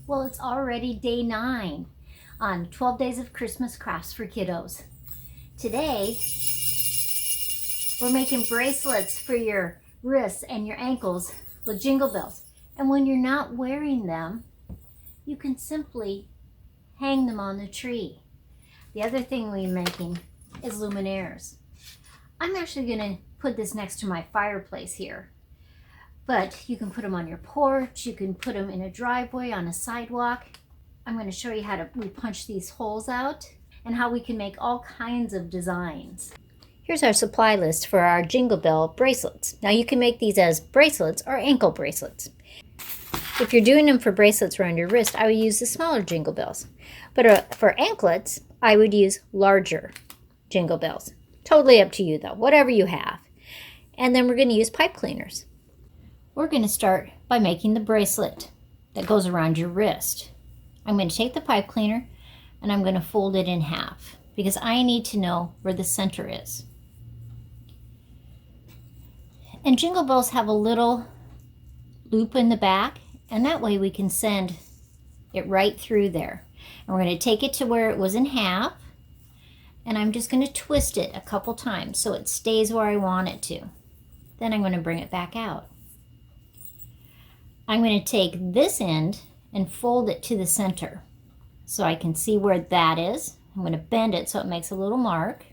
Well, it's already day 9 on 12 Days of Christmas Crafts for Kiddos. Today, we're making bracelets for your wrists and your ankles with jingle bells. And when you're not wearing them, you can simply hang them on the tree. The other thing we're making is luminaries. I'm actually going to put this next to my fireplace here. But you can put them on your porch, you can put them in a driveway, on a sidewalk. I'm going to show you how we punch these holes out and how we can make all kinds of designs. Here's our supply list for our Jingle Bell bracelets. Now you can make these as bracelets or ankle bracelets. If you're doing them for bracelets around your wrist, I would use the smaller jingle bells. But for anklets, I would use larger jingle bells. Totally up to you though, whatever you have. And then we're going to use pipe cleaners. We're going to start by making the bracelet that goes around your wrist. I'm going to take the pipe cleaner and I'm going to fold it in half because I need to know where the center is. And jingle bells have a little loop in the back, and that way we can send it right through there. And we're going to take it to where it was in half, and I'm just going to twist it a couple times so it stays where I want it to. Then I'm going to bring it back out. I'm going to take this end and fold it to the center so I can see where that is. I'm going to bend it so it makes a little mark.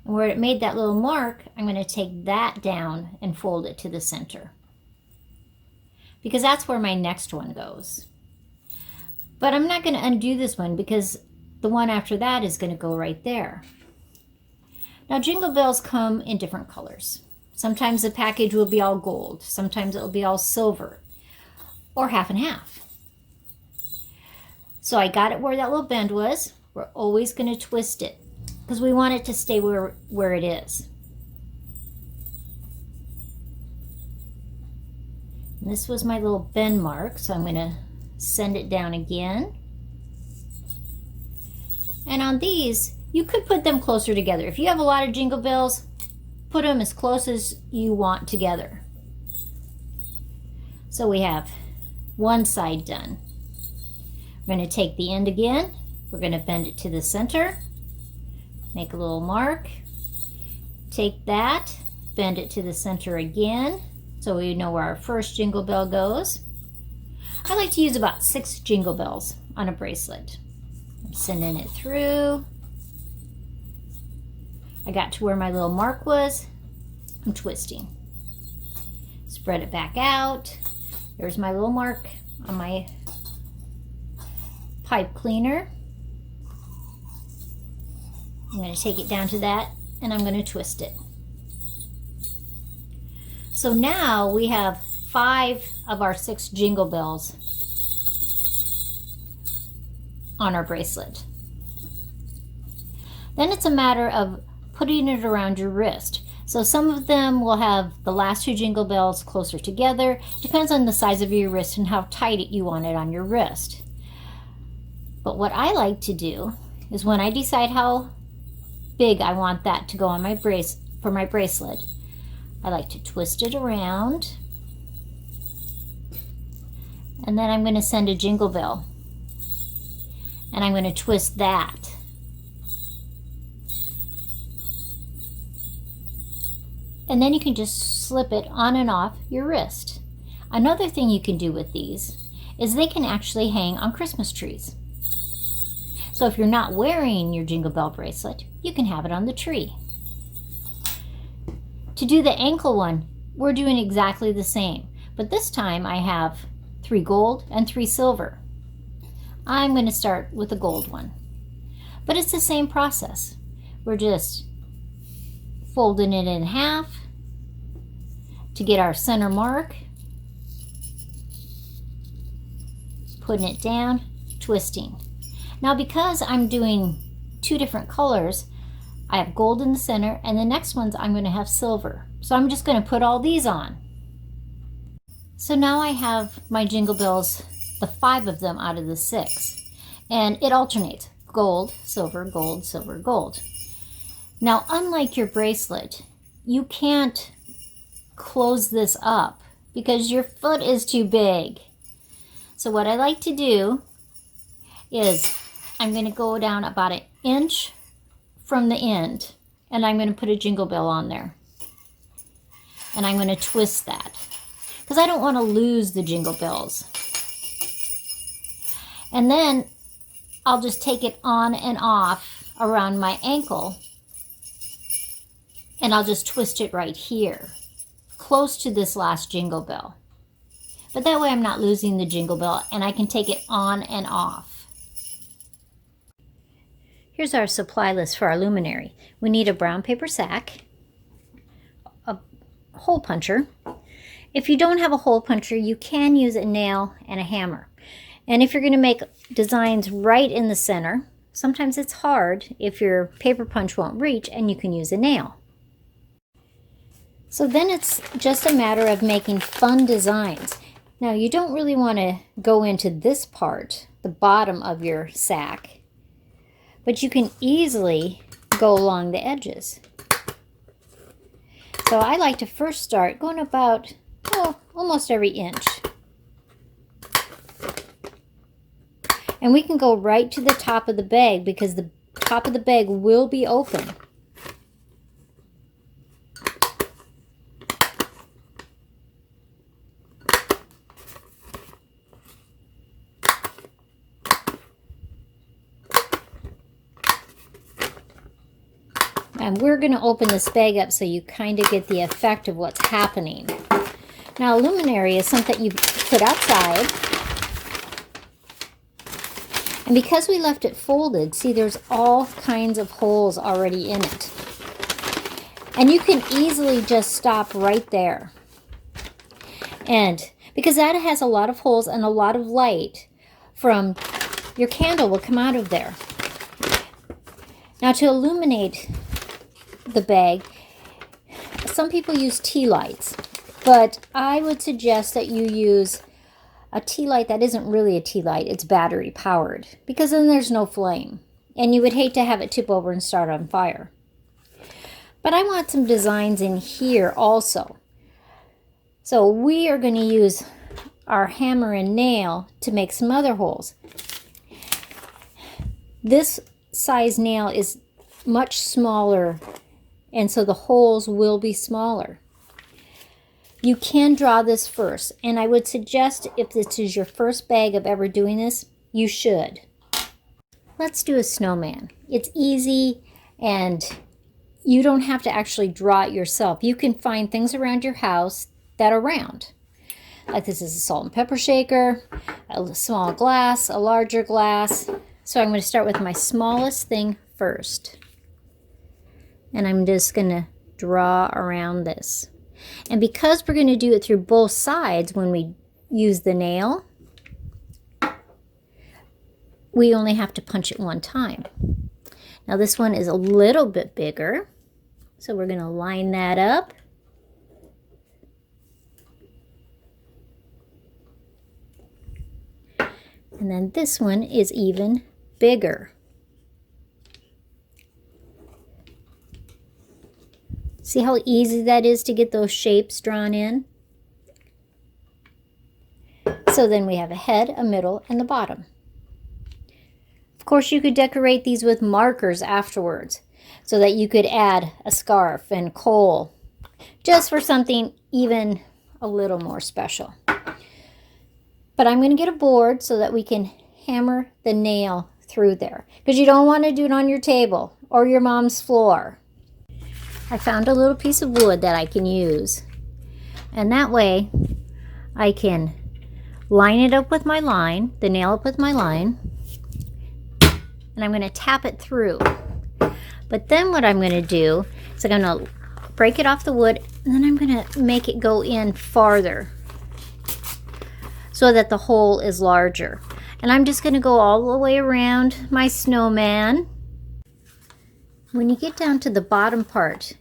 And where it made that little mark, I'm going to take that down and fold it to the center, because that's where my next one goes. But I'm not going to undo this one because the one after that is going to go right there. Now jingle bells come in different colors. Sometimes the package will be all gold, sometimes it will be all silver, or half and half. So I got it where that little bend was. We're always going to twist it because we want it to stay where it is. And this was my little bend mark, so I'm going to send it down again. And on these, you could put them closer together. If you have a lot of jingle bells, put them as close as you want together. So we have one side done. We're going to take the end again. We're going to bend it to the center. Make a little mark. Take that, bend it to the center again so we know where our first jingle bell goes. I like to use about 6 jingle bells on a bracelet. I'm sending it through. I got to where my little mark was. I'm twisting. Spread it back out. There's my little mark on my pipe cleaner. I'm going to take it down to that and I'm going to twist it. So now we have 5 of our 6 jingle bells on our bracelet. Then it's a matter of putting it around your wrist. So some of them will have the last 2 jingle bells closer together. Depends on the size of your wrist and how tight you want it on your wrist. But what I like to do is when I decide how big I want that to go on my for my bracelet, I like to twist it around. And then I'm going to send a jingle bell. And I'm going to twist that. And then you can just slip it on and off your wrist. Another thing you can do with these is they can actually hang on Christmas trees. So if you're not wearing your jingle bell bracelet, you can have it on the tree. To do the ankle one, we're doing exactly the same. But this time I have 3 gold and 3 silver. I'm going to start with the gold one. But it's the same process. We're just folding it in half to get our center mark, putting it down, twisting. Now because I'm doing 2 different colors, I have gold in the center and the next ones I'm going to have silver. So I'm just going to put all these on. So now I have my jingle bells, the 5 of them out of the 6, and it alternates gold, silver, gold, silver, gold. Now unlike your bracelet, you can't close this up because your foot is too big. So what I like to do is I'm going to go down about 1 inch from the end, and I'm going to put a jingle bell on there. And I'm going to twist that because I don't want to lose the jingle bells. And then I'll just take it on and off around my ankle, and I'll just twist it right here, close to this last jingle bell. But that way I'm not losing the jingle bell, and I can take it on and off. Here's our supply list for our luminary. We need a brown paper sack, a hole puncher. If you don't have a hole puncher, you can use a nail and a hammer. And if you're going to make designs right in the center, sometimes it's hard if your paper punch won't reach, and you can use a nail. So then it's just a matter of making fun designs. Now you don't really want to go into this part, the bottom of your sack, but you can easily go along the edges. So I like to first start going about almost every inch. And we can go right to the top of the bag because the top of the bag will be open. And we're going to open this bag up so you kind of get the effect of what's happening. Now, a luminary is something you put outside. And because we left it folded, see, there's all kinds of holes already in it. And you can easily just stop right there. And because that has a lot of holes and a lot of light from your candle will come out of there. Now, to illuminate the bag, some people use tea lights, but I would suggest that you use a tea light that isn't really a tea light, it's battery powered, because then there's no flame, and you would hate to have it tip over and start on fire. But I want some designs in here also. So we are going to use our hammer and nail to make some other holes. This size nail is much smaller, and so the holes will be smaller. You can draw this first, and I would suggest if this is your first bag of ever doing this, you should. Let's do a snowman. It's easy, and you don't have to actually draw it yourself. You can find things around your house that are round. Like this is a salt and pepper shaker, a small glass, a larger glass. So I'm going to start with my smallest thing first. And I'm just going to draw around this. And because we're going to do it through both sides when we use the nail, we only have to punch it one time. Now this one is a little bit bigger, so we're going to line that up. And then this one is even bigger. See how easy that is to get those shapes drawn in? So then we have a head, a middle, and the bottom. Of course, you could decorate these with markers afterwards so that you could add a scarf and coal just for something even a little more special. But I'm going to get a board so that we can hammer the nail through there, because you don't want to do it on your table or your mom's floor. I found a little piece of wood that I can use, and that way I can line it up with my line, the nail up with my line, and I'm going to tap it through. But then what I'm going to do is I'm going to break it off the wood, and then I'm going to make it go in farther so that the hole is larger. And I'm just going to go all the way around my snowman. When you get down to the bottom part,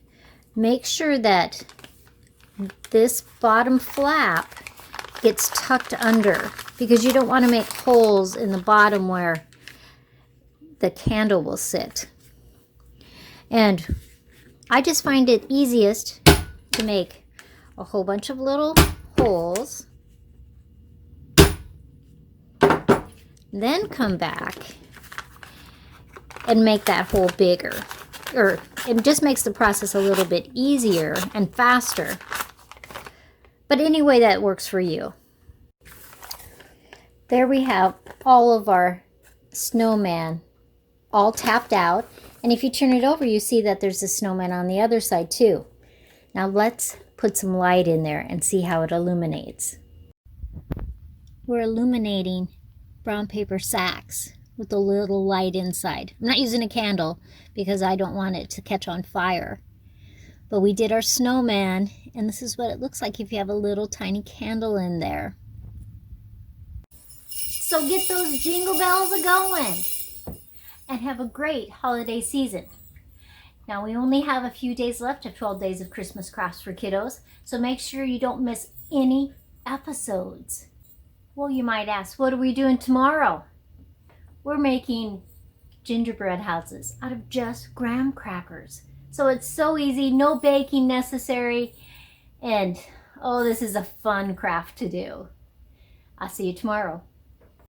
make sure that this bottom flap gets tucked under, because you don't want to make holes in the bottom where the candle will sit. And I just find it easiest to make a whole bunch of little holes Then come back and make that hole bigger. Or it just makes the process a little bit easier and faster. But any way that works for you. There we have all of our snowman all tapped out. And if you turn it over, you see that there's a snowman on the other side too. Now let's put some light in there and see how it illuminates. We're illuminating brown paper sacks with a little light inside. I'm not using a candle because I don't want it to catch on fire. But we did our snowman, and this is what it looks like if you have a little tiny candle in there. So get those jingle bells a-going and have a great holiday season. Now we only have a few days left of 12 days of Christmas crafts for kiddos, so make sure you don't miss any episodes. Well, you might ask, what are we doing tomorrow? We're making gingerbread houses out of just graham crackers. So it's so easy, no baking necessary, and oh, this is a fun craft to do. I'll see you tomorrow.